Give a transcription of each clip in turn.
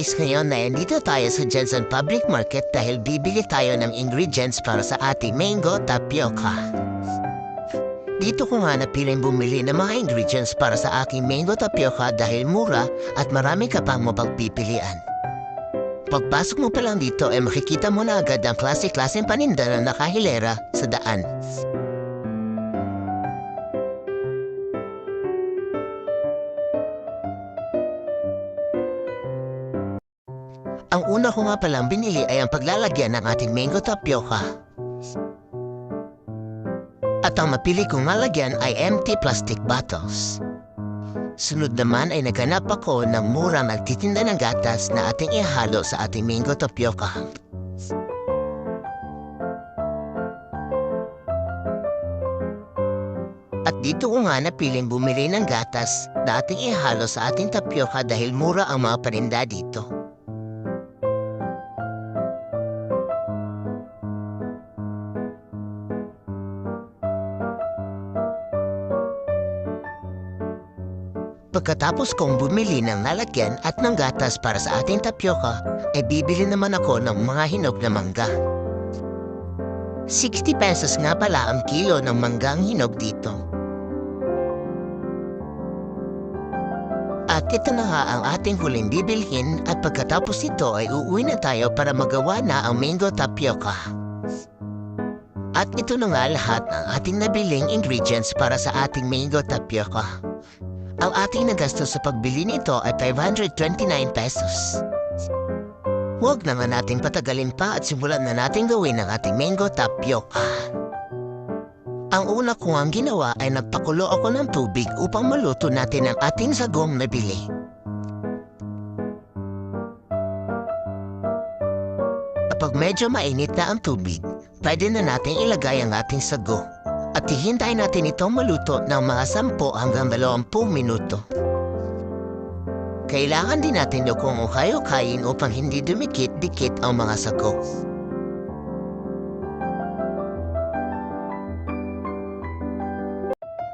guys, ngayon na dito tayo sa Jensen Public Market dahil bibili tayo ng ingredients para sa ating mango tapioca. Dito ko nga napiling bumili ng mga ingredients para sa aking mango tapioca dahil mura at marami ka pang mapagpipilian. Pagpasok mo pa lang dito ay makikita mo na agad ang klase-klaseng paninda na nakahilera sa daan. Ang una ko nga palang binili ay ang paglalagyan ng ating mango tapioca. At ang mapili kong lalagyan ay empty plastic bottles. Sunod naman ay naghanap ako ng murang nagtitinda ng gatas na ating ihalo sa ating mango tapioca. At dito ko nga napiling bumili ng gatas na ating ihalo sa ating tapioca dahil mura ang mga paninda dito. Pagkatapos kong bumili ng lalagyan at ng gatas para sa ating tapioca, ay bibili naman ako ng mga hinog na mangga. 60 pesos nga pala ang kilo ng manggang hinog dito. At ito na nga ang ating huling bibilhin at pagkatapos ito ay uuwi na tayo para magawa na ang mango tapioca. At ito na nga lahat ng ating nabiling ingredients para sa ating mango tapioca. Ang ating nagastos sa pagbili nito ay 529 pesos. Huwag na nga nating patagalin pa at simulan na natin gawin ang ating mango tapioca. Ang una ko ang ginawa ay nagpakulo ako ng tubig upang maluto natin ang ating sagong nabili. Kapag medyo mainit na ang tubig, pwede na natin ilagay ang ating sago. At hihintayin natin itong maluto ng mga 10 hanggang 20 minuto. Kailangan din natin kung ukay-ukayin upang hindi dumikit-dikit ang mga sago.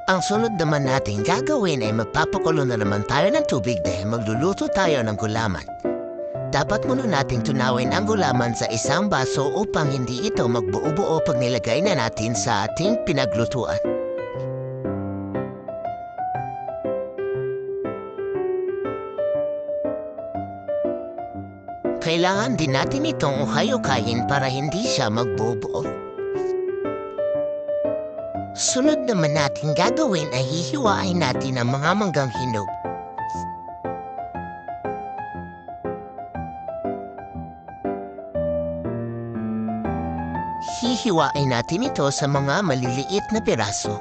Ang sunod naman natin gagawin ay magpapakulo na naman tayo ng tubig dahil magluluto tayo ng gulaman. Dapat muna nating tunawin ang gulaman sa isang baso upang hindi ito magbuo-buo pag nilagay na natin sa ating pinaglutuan. Kailangan din natin itong ukay-ukayin para hindi siya magbubuo. Sunod naman natin gagawin ay hihiwain natin ang mga manggang hinog. Hihiwain natin ito sa mga maliliit na piraso.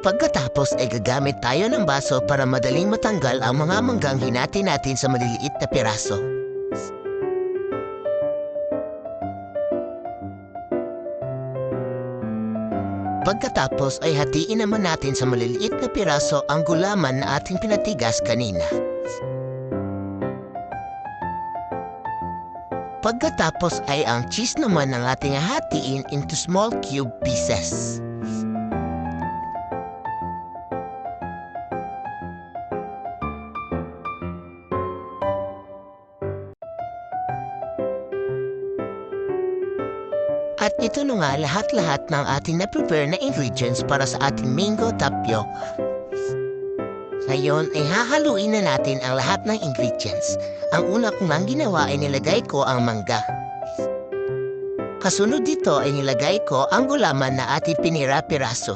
Pagkatapos ay gagamit tayo ng baso para madaling matanggal ang mga manggang hinati natin sa maliliit na piraso. Pagkatapos ay hatiin naman natin sa maliliit na piraso ang gulaman na ating pinatigas kanina. Pagkatapos ay ang cheese naman ang ating hatiin into small cube pieces. At ito na nga lahat-lahat ng ating na-prepare na ingredients para sa ating mango tapioca. Ngayon ay hahaluin na natin ang lahat ng ingredients. Ang una kong ang ginawa ay nilagay ko ang mangga. Kasunod dito ay nilagay ko ang gulaman na ating pinira-piraso.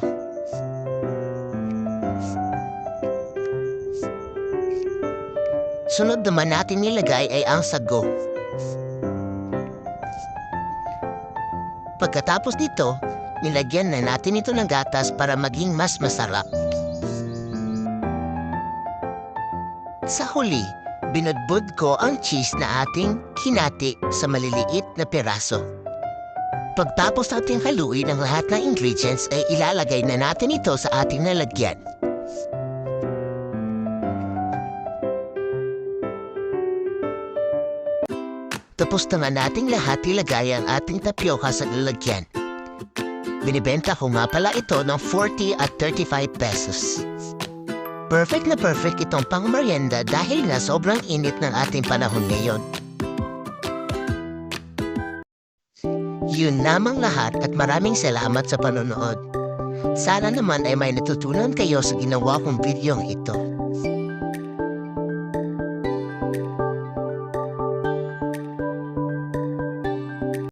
Sunod naman natin nilagay ay ang sago. Pagkatapos nito, nilagyan na natin ito ng gatas para maging mas masarap. Sa huli, binudbud ko ang cheese na ating hinati sa maliliit na piraso. Pagtapos natin haluin ang lahat ng ingredients ay ilalagay na natin ito sa ating lalagyan. Tapos na nga nating lahat ilagay ang ating tapioca sa lalagyan. Binibenta ko nga pala ito ng 40 at 35 pesos. Perfect na perfect itong pang-merienda dahil nga sobrang init ng ating panahon ngayon. Yun lamang lahat at maraming salamat sa panonood. Sana naman ay may natutunan kayo sa ginawa kong bidyong ito.